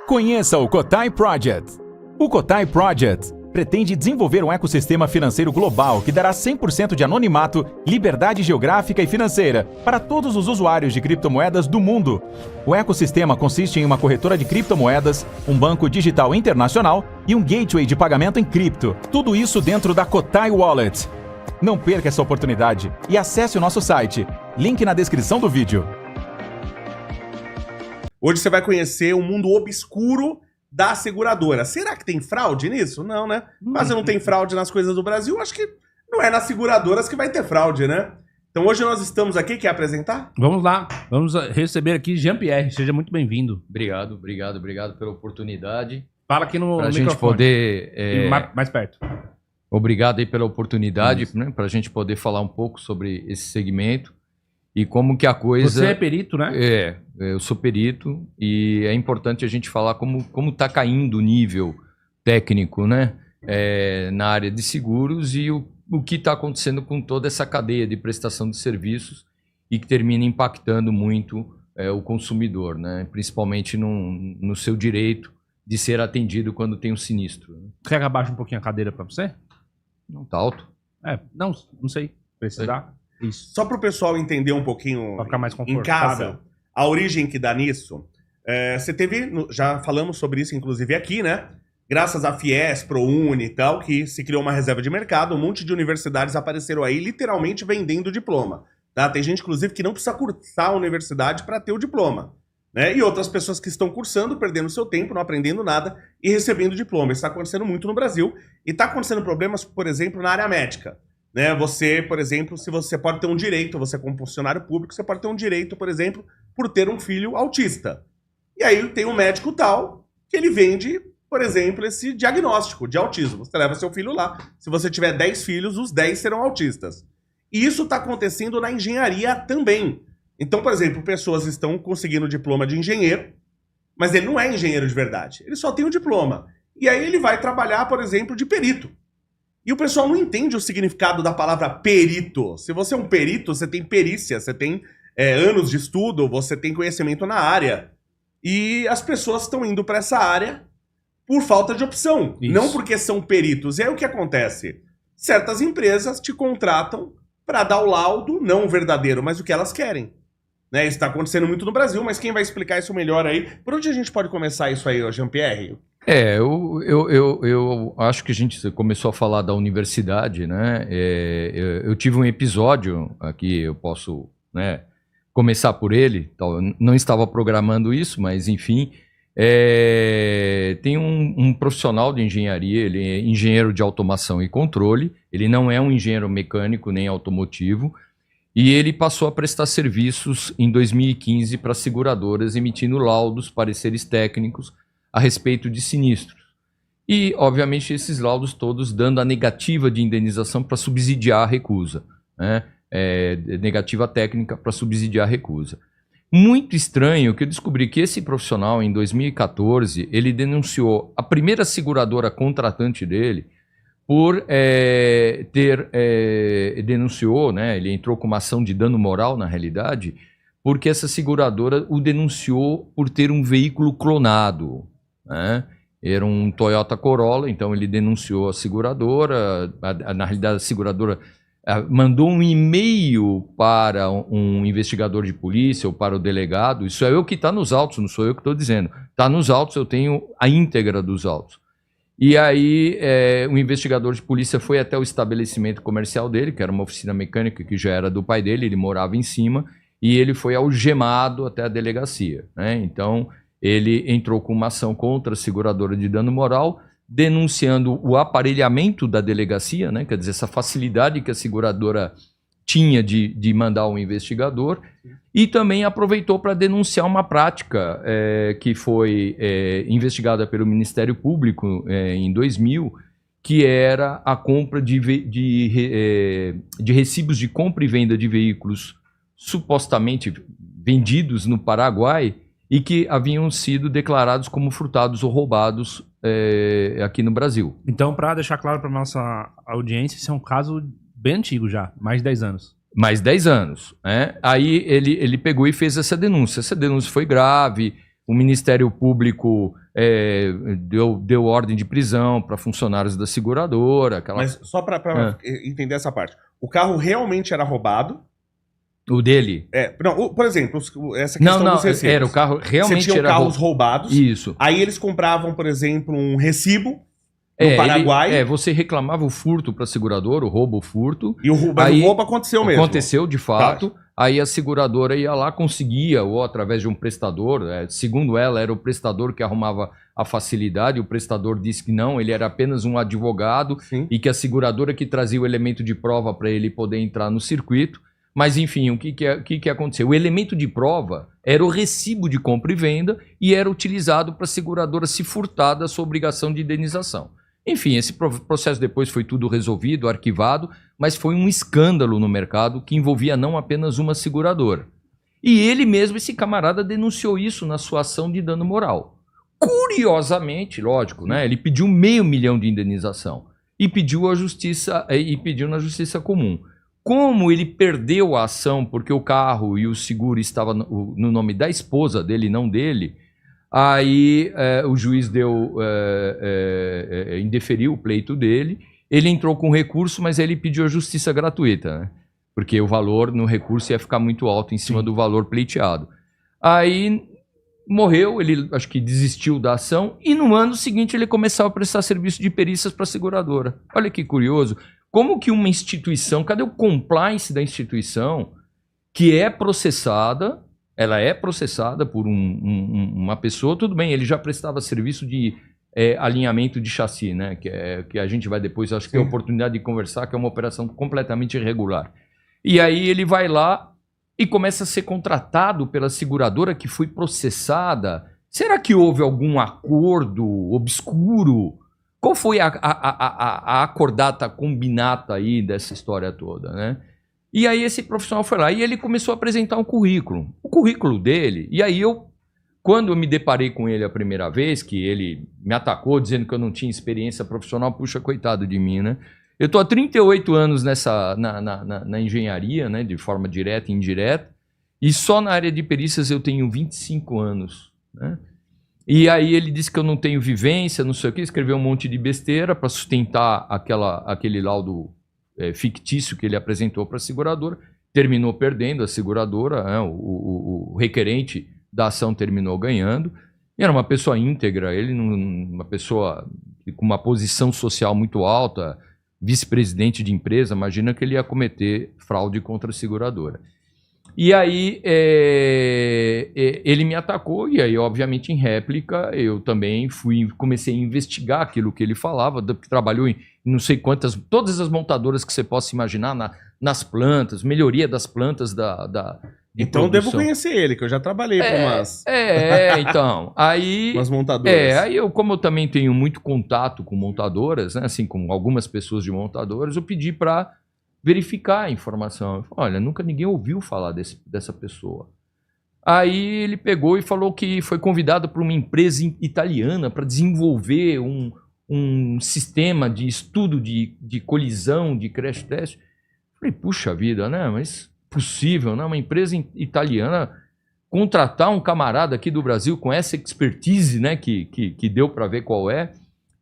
Conheça o Cotai Project. O Cotai Project pretende desenvolver um ecossistema financeiro global que dará 100% de anonimato, liberdade geográfica e financeira para todos os usuários de criptomoedas do mundo. O ecossistema consiste em uma corretora de criptomoedas, um banco digital internacional e um gateway de pagamento em cripto. Tudo isso dentro da Cotai Wallet. Não perca essa oportunidade e acesse o nosso site. Link na descrição do vídeo. Hoje você vai conhecer o mundo obscuro da seguradora. Será que tem fraude nisso? Não, né? Mas não tem fraude nas coisas do Brasil, acho que não é nas seguradoras que vai ter fraude, né? Então hoje nós estamos aqui, quer apresentar? Vamos lá, vamos receber aqui Jean-Pierre, seja muito bem-vindo. Obrigado pela oportunidade. Fala aqui no pra microfone. Gente poder... Mais perto. Obrigado aí pela oportunidade, né, para a gente poder falar um pouco sobre esse segmento e como que a coisa... Você é perito, né? Eu sou perito e é importante a gente falar como está caindo o nível técnico, né, na área de seguros e o que está acontecendo com toda essa cadeia de prestação de serviços e que termina impactando muito o consumidor, né, principalmente no seu direito de ser atendido quando tem um sinistro. Quer que abaixe um pouquinho a cadeira para você? Não está alto? Não sei. Precisar. Isso. Só para o pessoal entender um pouquinho pra ficar mais em confortável. casa, a origem que dá nisso, você teve, já falamos sobre isso inclusive aqui, né? Graças a FIES, ProUni e tal, que se criou uma reserva de mercado, um monte de universidades apareceram aí literalmente vendendo diploma. Tá? Tem gente, inclusive, que não precisa cursar a universidade para ter o diploma. Né? E outras pessoas que estão cursando, perdendo seu tempo, não aprendendo nada e recebendo diploma. Isso está acontecendo muito no Brasil. E está acontecendo problemas, por exemplo, na área médica. Né? Você, por exemplo, se você pode ter um direito, você como funcionário público, você pode ter um direito, por exemplo, por ter um filho autista. E aí tem um médico tal que ele vende, por exemplo, esse diagnóstico de autismo. Você leva seu filho lá. Se você tiver 10 filhos, os 10 serão autistas. E isso está acontecendo na engenharia também. Então, por exemplo, pessoas estão conseguindo o diploma de engenheiro, mas ele não é engenheiro de verdade. Ele só tem o diploma. E aí ele vai trabalhar, por exemplo, de perito. E o pessoal não entende o significado da palavra perito. Se você é um perito, você tem perícia, você tem anos de estudo, você tem conhecimento na área. E as pessoas estão indo para essa área por falta de opção, Isso. Não porque são peritos. E aí o que acontece? Certas empresas te contratam para dar o laudo, não o verdadeiro, mas o que elas querem. Né? Isso está acontecendo muito no Brasil, mas quem vai explicar isso melhor aí? Por onde a gente pode começar isso aí, Jean-Pierre? Eu acho que a gente começou a falar da universidade, né? Eu tive um episódio aqui, eu posso, né, começar por ele. Não estava programando isso, mas enfim, tem um profissional de engenharia, ele é engenheiro de automação e controle, ele não é um engenheiro mecânico nem automotivo, e ele passou a prestar serviços em 2015 para seguradoras, emitindo laudos, pareceres técnicos a respeito de sinistros. E, obviamente, esses laudos todos dando a negativa de indenização para subsidiar a recusa, né? Negativa técnica para subsidiar a recusa. Muito estranho que eu descobri que esse profissional, em 2014, ele denunciou a primeira seguradora contratante dele por denunciou, né? Ele entrou com uma ação de dano moral, na realidade, porque essa seguradora o denunciou por ter um veículo clonado, né? Era um Toyota Corolla, então ele denunciou a seguradora. Na realidade, a seguradora mandou um e-mail para um investigador de polícia ou para o delegado. Isso é eu que está nos autos, não sou eu que estou dizendo. Está nos autos, eu tenho a íntegra dos autos. E aí o investigador de polícia foi até o estabelecimento comercial dele, que era uma oficina mecânica que já era do pai dele, ele morava em cima, e ele foi algemado até a delegacia, né? Então ele entrou com uma ação contra a seguradora de dano moral, denunciando o aparelhamento da delegacia, né? Quer dizer, essa facilidade que a seguradora tinha de mandar um investigador, e também aproveitou para denunciar uma prática que foi investigada pelo Ministério Público em 2000, que era a compra de recibos de compra e venda de veículos supostamente vendidos no Paraguai, e que haviam sido declarados como furtados ou roubados aqui no Brasil. Então, para deixar claro para nossa audiência, esse é um caso bem antigo já, mais de 10 anos. Mais 10 anos. Né? Aí ele pegou e fez essa denúncia. Essa denúncia foi grave, O Ministério Público deu ordem de prisão para funcionários da seguradora. Mas só para entender essa parte. O carro realmente era roubado? O dele? Não, por exemplo, essa questão dos recibos. Era o carro realmente Você tinha era carros roubados. Isso. Aí eles compravam, por exemplo, um recibo no Paraguai. Você reclamava o furto para a seguradora, o roubo, o furto. E o roubo aconteceu mesmo. Aconteceu, de fato. Tá. Aí a seguradora ia lá, conseguia, ou através de um prestador, segundo ela, era o prestador que arrumava a facilidade, o prestador disse que não, ele era apenas um advogado. Sim. E que a seguradora que trazia o elemento de prova para ele poder entrar no circuito. Mas, enfim, o que aconteceu? O elemento de prova era o recibo de compra e venda e era utilizado para a seguradora se furtar da sua obrigação de indenização. Enfim, esse processo depois foi tudo resolvido, arquivado, mas foi um escândalo no mercado que envolvia não apenas uma seguradora. E ele mesmo, esse camarada, denunciou isso na sua ação de dano moral. Curiosamente, lógico, né? Ele pediu R$500 mil de indenização e pediu na justiça comum. Como ele perdeu a ação porque o carro e o seguro estavam no nome da esposa dele, não dele, aí o juiz indeferiu o pleito dele, ele entrou com recurso, mas ele pediu a justiça gratuita, né? Porque o valor no recurso ia ficar muito alto em cima do valor pleiteado. Aí morreu, ele acho que desistiu da ação, e no ano seguinte ele começava a prestar serviço de perícias para a seguradora. Olha que curioso. Como que uma instituição, cadê o compliance da instituição que é processada, ela é processada por uma pessoa, tudo bem, ele já prestava serviço de alinhamento de chassi, né? Que a gente vai depois, acho que tem a oportunidade de conversar, que é uma operação completamente irregular. E aí ele vai lá e começa a ser contratado pela seguradora que foi processada. Será que houve algum acordo obscuro? Qual foi a acordata combinata aí dessa história toda, né? E aí esse profissional foi lá e ele começou a apresentar um currículo. O currículo dele, e aí quando eu me deparei com ele a primeira vez, que ele me atacou dizendo que eu não tinha experiência profissional, puxa, coitado de mim, né? Eu estou há 38 anos na engenharia, né, de forma direta e indireta, e só na área de perícias eu tenho 25 anos, né? E aí ele disse que eu não tenho vivência, não sei o que, escreveu um monte de besteira para sustentar aquele laudo fictício que ele apresentou para a seguradora, terminou perdendo a seguradora, né? O requerente da ação terminou ganhando, e era uma pessoa íntegra, uma pessoa com uma posição social muito alta, vice-presidente de empresa, imagina que ele ia cometer fraude contra a seguradora. E aí ele me atacou, e aí, obviamente, em réplica, eu também comecei a investigar aquilo que ele falava, que trabalhou em não sei quantas, todas as montadoras que você possa imaginar nas plantas, melhoria das plantas então eu devo conhecer ele, que eu já trabalhei com umas... então, aí... umas montadoras. Aí como eu também tenho muito contato com montadoras, né, assim, com algumas pessoas de montadoras, eu pedi para verificar a informação. Eu falei, olha, nunca ninguém ouviu falar dessa pessoa. Aí ele pegou e falou que foi convidado por uma empresa italiana para desenvolver um sistema de estudo de colisão, de crash test. Eu falei, puxa vida, né? Mas possível, né? Uma empresa italiana contratar um camarada aqui do Brasil com essa expertise, né? Que deu para ver qual é.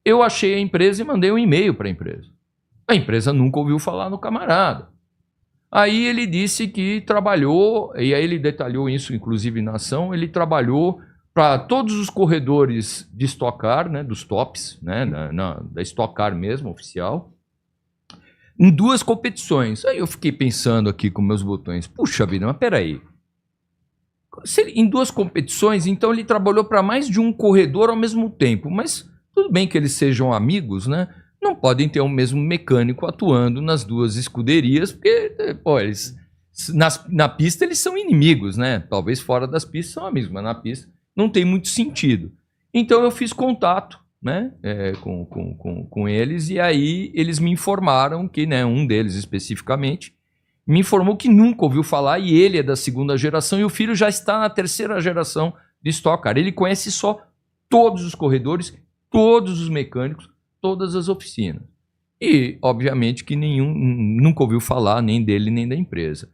Eu achei a empresa e mandei um e-mail para a empresa. A empresa nunca ouviu falar no camarada. Aí ele disse que trabalhou, e aí ele detalhou isso, inclusive na ação, ele trabalhou para todos os corredores de Stock Car, né, dos tops, né, da Stock Car mesmo, oficial, em 2 competições. Aí eu fiquei pensando aqui com meus botões, puxa vida, mas peraí. Em 2 competições, então ele trabalhou para mais de um corredor ao mesmo tempo, mas tudo bem que eles sejam amigos, né? Não podem ter o mesmo mecânico atuando nas 2 escuderias, porque, pô, eles, na pista eles são inimigos, né? Talvez fora das pistas são amigos, mas na pista não tem muito sentido. Então eu fiz contato, né, com eles, e aí eles me informaram que, né, um deles especificamente, me informou que nunca ouviu falar, e ele é da 2ª geração, e o filho já está na 3ª geração de Stock Car. Ele conhece só todos os corredores, todos os mecânicos, todas as oficinas. E, obviamente, que nunca ouviu falar nem dele nem da empresa.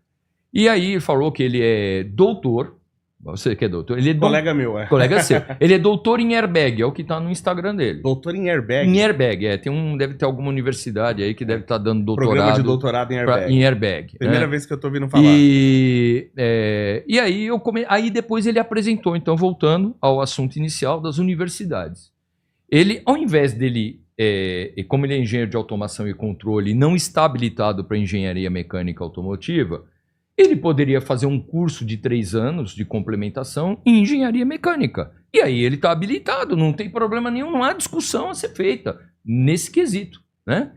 E aí ele falou que ele é doutor, Você que é doutor. Ele é Colega meu, colega seu. Ele é doutor em airbag, é o que tá no Instagram dele. Doutor em airbag. Em airbag, deve ter alguma universidade aí que deve estar dando doutorado. Programa de doutorado em airbag. Em airbag. Primeira né? vez que eu tô ouvindo falar. E aí aí depois ele apresentou, então voltando ao assunto inicial das universidades. Ele, ao invés dele, como ele é engenheiro de automação e controle, não está habilitado para engenharia mecânica automotiva, ele poderia fazer um curso de 3 anos de complementação em engenharia mecânica. E aí ele está habilitado, não tem problema nenhum, não há discussão a ser feita nesse quesito, né?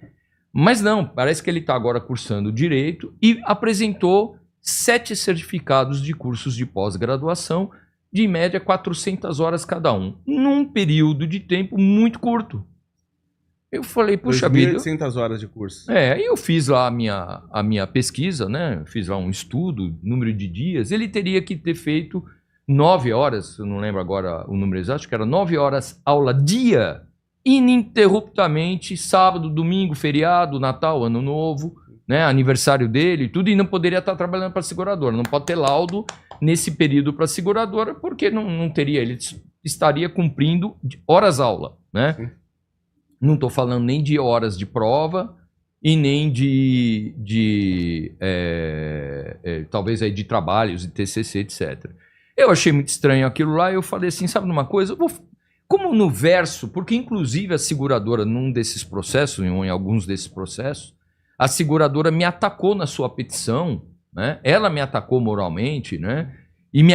Mas não, parece que ele está agora cursando Direito e apresentou 7 certificados de cursos de pós-graduação, de em média 400 horas cada um, num período de tempo muito curto. Eu falei, puxa vida... 2.800 horas de curso. Aí eu fiz lá a minha pesquisa, né? Fiz lá um estudo, número de dias. Ele teria que ter feito 9 horas, eu não lembro agora o número exato, acho que era 9 horas aula dia, ininterruptamente, sábado, domingo, feriado, Natal, Ano Novo, né? Aniversário dele, tudo, e não poderia estar trabalhando para a seguradora. Não pode ter laudo nesse período para a seguradora, porque não teria, ele estaria cumprindo horas aula, né? Sim. Não estou falando nem de horas de prova e nem talvez aí de trabalhos, de TCC, etc. Eu achei muito estranho aquilo lá e eu falei assim, sabe uma coisa? Como no verso, porque inclusive a seguradora num desses processos, ou em alguns desses processos, a seguradora me atacou na sua petição, né? Ela me atacou moralmente, né? E me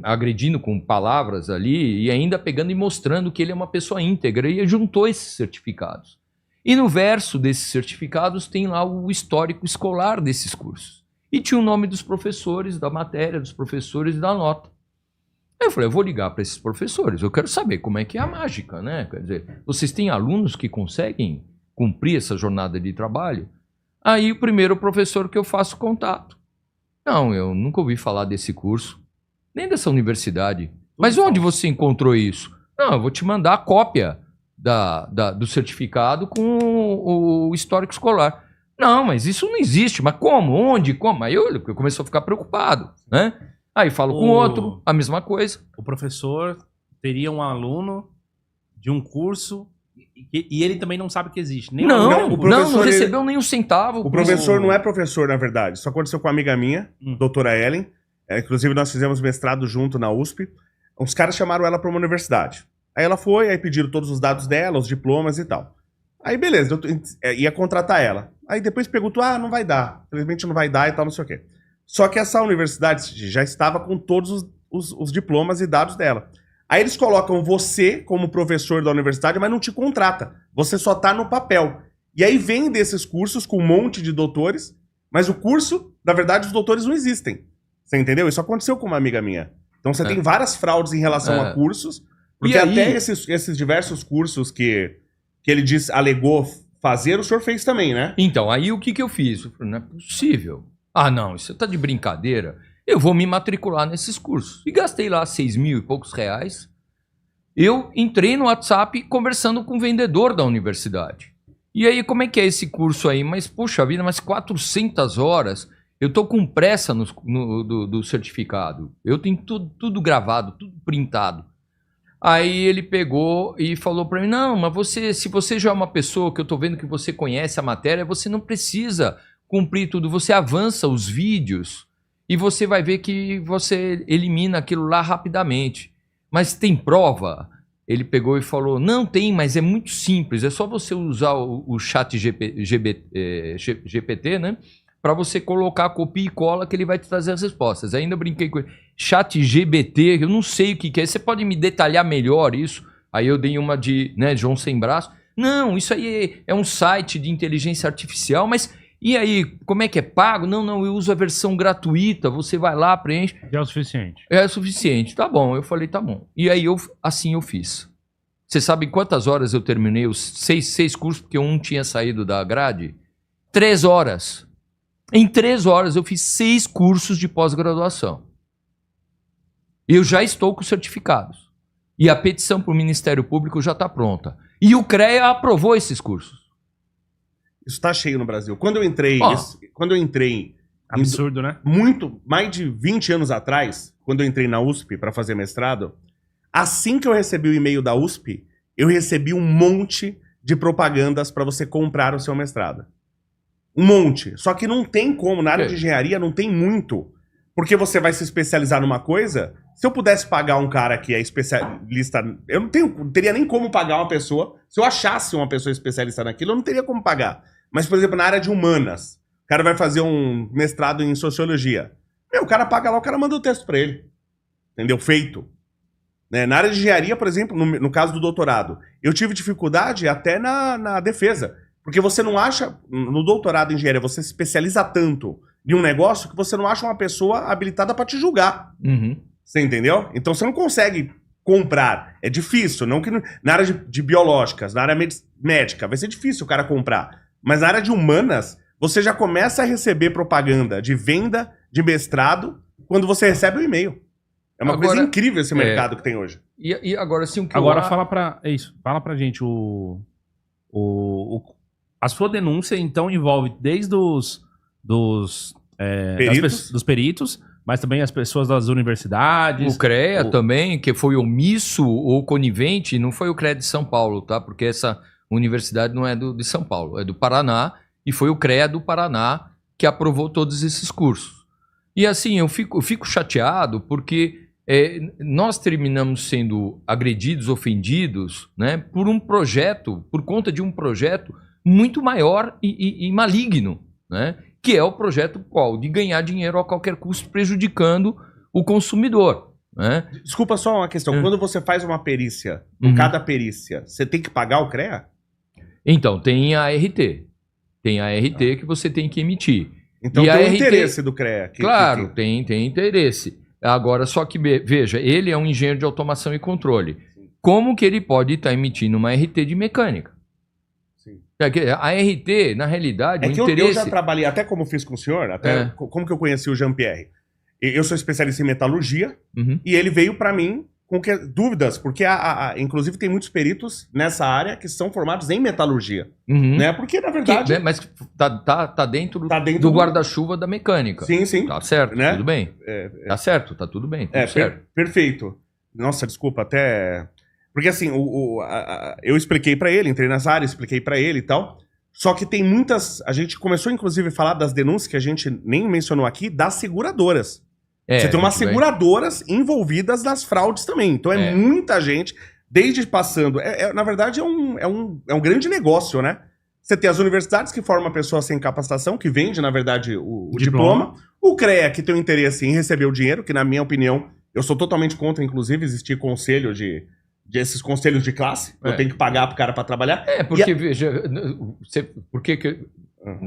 agredindo com palavras ali, e ainda pegando e mostrando que ele é uma pessoa íntegra, e juntou esses certificados. E no verso desses certificados tem lá o histórico escolar desses cursos. E tinha o nome dos professores, da matéria, dos professores e da nota. Aí eu falei, eu vou ligar para esses professores, eu quero saber como é que é a mágica, né? Quer dizer, vocês têm alunos que conseguem cumprir essa jornada de trabalho? Aí o primeiro professor que eu faço contato. Não, eu nunca ouvi falar desse curso. Nem dessa universidade. Mas onde você encontrou isso? Não, eu vou te mandar a cópia do certificado com o histórico escolar. Não, mas isso não existe. Mas como? Onde? Como? Aí eu comecei a ficar preocupado, né? Aí falo com outro, a mesma coisa. O professor teria um aluno de um curso e ele também não sabe que existe. Nem Não, o professor, não recebeu nem um centavo. O professor não é professor, na verdade. Isso aconteceu com uma amiga minha, doutora Ellen. Inclusive, nós fizemos mestrado junto na USP. Os caras chamaram ela para uma universidade. Aí ela foi, aí pediram todos os dados dela, os diplomas e tal. Aí, beleza, ia contratar ela. Aí depois perguntou, não vai dar. Infelizmente não vai dar e tal, não sei o quê. Só que essa universidade já estava com todos os diplomas e dados dela. Aí eles colocam você como professor da universidade, mas não te contrata. Você só tá no papel. E aí vem desses cursos com um monte de doutores, mas o curso, na verdade, os doutores não existem. Você entendeu? Isso aconteceu com uma amiga minha. Então você tem várias fraudes em relação a cursos, porque até esses diversos cursos que ele alegou fazer, o senhor fez também, né? Então, aí o que eu fiz? Eu falei, não é possível. Não, isso tá de brincadeira. Eu vou me matricular nesses cursos. E gastei lá 6 mil e poucos reais. Eu entrei no WhatsApp conversando com o vendedor da universidade. E aí, como é que é esse curso aí? Mas, puxa vida, mas 400 horas... Eu estou com pressa do certificado. Eu tenho tudo gravado, tudo printado. Aí ele pegou e falou para mim, não, mas se você já é uma pessoa que eu estou vendo que você conhece a matéria, você não precisa cumprir tudo. Você avança os vídeos e você vai ver que você elimina aquilo lá rapidamente. Mas tem prova? Ele pegou e falou, não tem, mas é muito simples. É só você usar o chat GPT, né? Para você colocar copia e cola que ele vai te trazer as respostas. Ainda brinquei com ele. Chat GBT, eu não sei o que é. Você pode me detalhar melhor isso? Aí eu dei uma de João Sem Braço. Não, isso aí é um site de inteligência artificial, mas e aí, como é que é pago? Não, eu uso a versão gratuita, você vai lá, preenche. Já é o suficiente. É o suficiente, tá bom. Eu falei, tá bom. E aí assim eu fiz. Você sabe quantas horas eu terminei os 6 cursos, porque um tinha saído da grade? 3 horas. Em 3 horas eu fiz 6 cursos de pós-graduação. Eu já estou com certificados. E a petição para o Ministério Público já está pronta. E o CREA aprovou esses cursos. Isso está cheio no Brasil. Quando eu entrei... Absurdo, né? Mais de 20 anos atrás, quando eu entrei na USP para fazer mestrado, assim que eu recebi o e-mail da USP, eu recebi um monte de propagandas para você comprar o seu mestrado. Um monte. Só que não tem como, na área de engenharia não tem muito. Porque você vai se especializar numa coisa. Se eu pudesse pagar um cara que é especialista... Eu não teria nem como pagar uma pessoa. Se eu achasse uma pessoa especialista naquilo, eu não teria como pagar. Mas, por exemplo, na área de humanas, o cara vai fazer um mestrado em sociologia. O cara paga lá, o cara manda o texto pra ele. Entendeu? Feito. Né? Na área de engenharia, por exemplo, no caso do doutorado, eu tive dificuldade até na defesa. Porque você não acha... No doutorado em engenharia, você se especializa tanto em um negócio que você não acha uma pessoa habilitada pra te julgar. Uhum. Você entendeu? Então você não consegue comprar. É difícil. Não que na área de biológicas, na área médica, vai ser difícil o cara comprar. Mas na área de humanas, você já começa a receber propaganda de venda de mestrado quando você recebe o e-mail. É uma coisa incrível esse mercado que tem hoje. E agora sim, o que agora fala pra gente a sua denúncia então envolve desde dos peritos, mas também as pessoas das universidades. O CREA também, que foi omisso ou conivente, não foi o CREA de São Paulo, tá? Porque essa universidade não é de São Paulo, é do Paraná, e foi o CREA do Paraná que aprovou todos esses cursos. E assim, eu fico chateado porque nós terminamos sendo agredidos, ofendidos, né, por conta de um projeto muito maior e maligno, né? Que é o projeto qual? De ganhar dinheiro a qualquer custo, prejudicando o consumidor. Né? Desculpa só uma questão. Quando você faz uma perícia, cada perícia, você tem que pagar o CREA? Então, tem a RT. Tem a RT que você tem que emitir. Então tem o interesse do CREA. Claro, tem interesse. Agora, só que, veja, ele é um engenheiro de automação e controle. Como que ele pode estar emitindo uma RT de mecânica? A RT, na realidade, o interesse... Eu já trabalhei, até como fiz com o senhor, como que eu conheci o Jean-Pierre? Eu sou especialista em metalurgia, e ele veio para mim com dúvidas, porque inclusive tem muitos peritos nessa área que são formados em metalurgia. Né? Porque, na verdade... mas tá dentro do guarda-chuva da mecânica. Sim. Tá certo, né? Tudo bem. Tá certo, tá tudo bem. Tudo certo. Perfeito. Nossa, desculpa, até... Porque assim, eu expliquei pra ele, entrei nas áreas, expliquei pra ele e tal. Só que tem muitas... A gente começou, inclusive, a falar das denúncias que a gente nem mencionou aqui, das seguradoras. Você tem umas seguradoras envolvidas nas fraudes também. Então é muita gente, desde passando... na verdade, é um grande negócio, né? Você tem as universidades que formam a pessoa sem capacitação, que vende, na verdade, o diploma. O CREA, que tem o interesse em receber o dinheiro, que, na minha opinião, eu sou totalmente contra, inclusive, existir conselho esses conselhos de classe. Eu tenho que pagar pro cara para trabalhar. Porque, veja...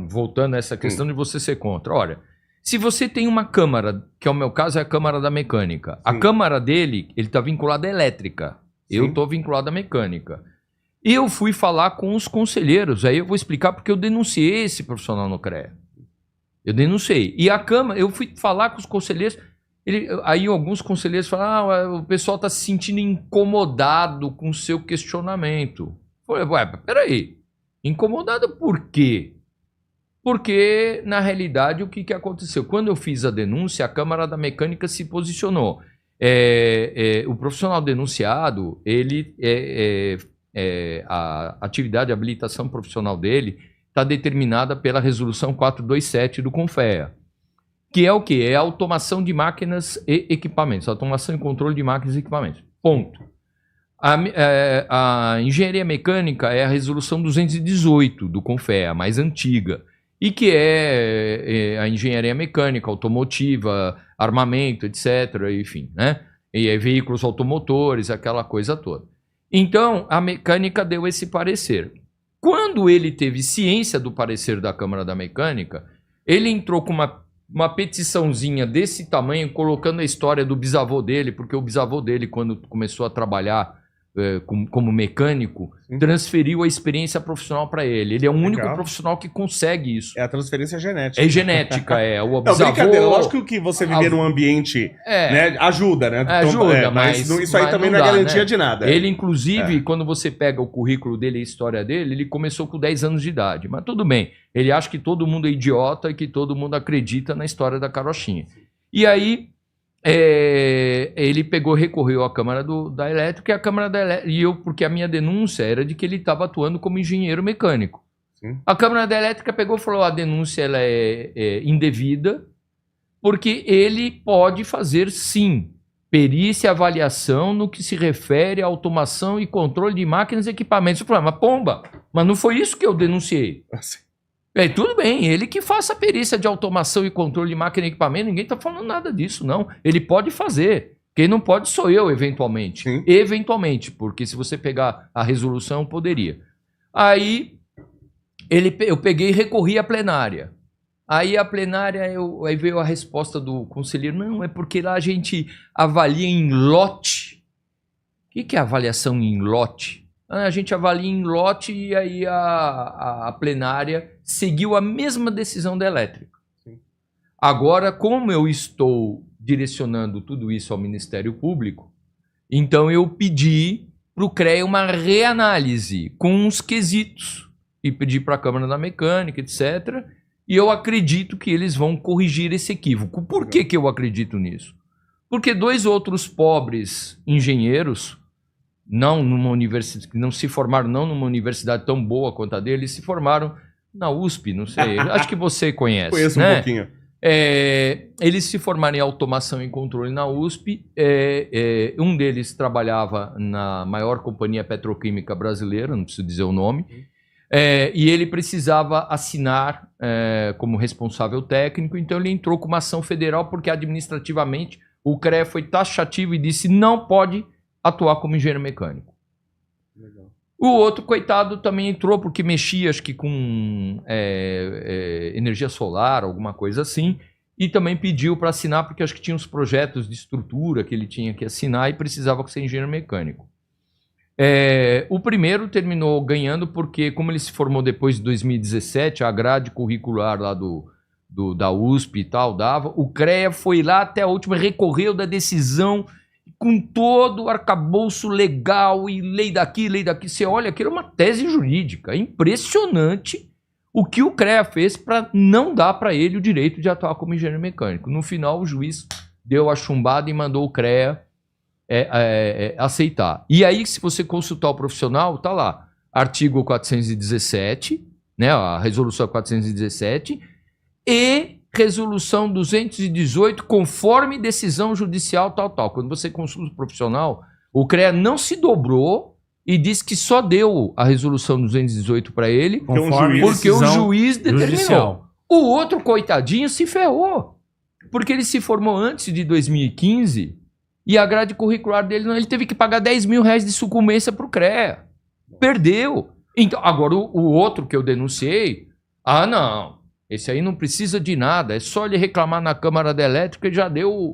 Voltando a essa questão de você ser contra. Olha... Se você tem uma câmara, que é o meu caso, é a câmara da mecânica. Sim. A câmara dele, ele está vinculado à elétrica. Sim. Eu estou vinculado à mecânica. Eu fui falar com os conselheiros. Aí eu vou explicar porque eu denunciei esse profissional no CREA. Eu denunciei. E a câmara, eu fui falar com os conselheiros. Aí alguns conselheiros falaram, o pessoal está se sentindo incomodado com o seu questionamento. Eu falei, peraí. Incomodado por quê? Porque, na realidade, o que aconteceu? Quando eu fiz a denúncia, a Câmara da Mecânica se posicionou. O profissional denunciado, a atividade de habilitação profissional dele está determinada pela Resolução 427 do CONFEA, que é o quê? É a automação de máquinas e equipamentos, automação e controle de máquinas e equipamentos. Ponto. A engenharia mecânica é a Resolução 218 do CONFEA, a mais antiga. E que é a engenharia mecânica, automotiva, armamento, etc., enfim, né? E veículos automotores, aquela coisa toda. Então, a mecânica deu esse parecer. Quando ele teve ciência do parecer da Câmara da Mecânica, ele entrou com uma petiçãozinha desse tamanho, colocando a história do bisavô dele, porque o bisavô dele, quando começou a trabalhar como mecânico, transferiu a experiência profissional para ele. Ele é o único profissional que consegue isso. É a transferência genética. É genética, o bisavô... brincadeira, lógico que você viver num ambiente né, ajuda, né? Ajuda, mas isso aí também não é garantia, né, de nada. Ele, inclusive, quando você pega o currículo dele e a história dele, ele começou com 10 anos de idade. Mas tudo bem, ele acha que todo mundo é idiota e que todo mundo acredita na história da carochinha. E aí, ele recorreu à Câmara da Elétrica, e a Câmara da Elétrica, porque a minha denúncia era de que ele estava atuando como engenheiro mecânico. Sim. A Câmara da Elétrica pegou e falou: a denúncia ela é indevida, porque ele pode fazer, sim, perícia e avaliação no que se refere à automação e controle de máquinas e equipamentos. Eu falei: mas pomba, mas não foi isso que eu denunciei. Tudo bem, ele que faça a perícia de automação e controle de máquina e equipamento, ninguém está falando nada disso, não. Ele pode fazer. Quem não pode sou eu, eventualmente. Sim. Eventualmente, porque se você pegar a resolução, poderia. Aí eu peguei e recorri à plenária. Aí a plenária, aí veio a resposta do conselheiro: não, é porque lá a gente avalia em lote. O que é avaliação em lote? A gente avalia em lote, e aí a plenária seguiu a mesma decisão da elétrica. Sim. Agora, como eu estou direcionando tudo isso ao Ministério Público, então eu pedi para o CREA uma reanálise com uns quesitos e pedi para a Câmara da Mecânica, etc., e eu acredito que eles vão corrigir esse equívoco. Por que eu acredito nisso? Porque 2 outros pobres engenheiros, não se formaram numa universidade tão boa quanto a deles, se formaram na USP, não sei. Acho que você conhece. Conheço, né? Um pouquinho. Eles se formaram em automação e controle na USP. Um deles trabalhava na maior companhia petroquímica brasileira, não preciso dizer o nome. E ele precisava assinar como responsável técnico, então ele entrou com uma ação federal, porque administrativamente o CREA foi taxativo e disse: não pode atuar como engenheiro mecânico. Legal. O outro, coitado, também entrou porque mexia, acho que com energia solar, alguma coisa assim, e também pediu para assinar, porque acho que tinha uns projetos de estrutura que ele tinha que assinar e precisava ser engenheiro mecânico. O primeiro terminou ganhando porque, como ele se formou depois de 2017, a grade curricular lá da USP e tal dava, o CREA foi lá até a última, recorreu da decisão com todo o arcabouço legal e lei daqui. Você olha, aquilo é uma tese jurídica. É impressionante o que o CREA fez para não dar para ele o direito de atuar como engenheiro mecânico. No final, o juiz deu a chumbada e mandou o CREA aceitar. E aí, se você consultar o profissional, tá lá, artigo 417, né, a resolução 417 e resolução 218, conforme decisão judicial tal. Quando você consulta o profissional, o CREA não se dobrou e disse que só deu a resolução 218 para ele porque o juiz determinou. Judicial. O outro, coitadinho, se ferrou, porque ele se formou antes de 2015 e a grade curricular dele, ele teve que pagar 10 mil reais de sucumbência para o CREA. Perdeu. Então, agora, o outro que eu denunciei, não, esse aí não precisa de nada, é só ele reclamar na Câmara da Elétrica e já deu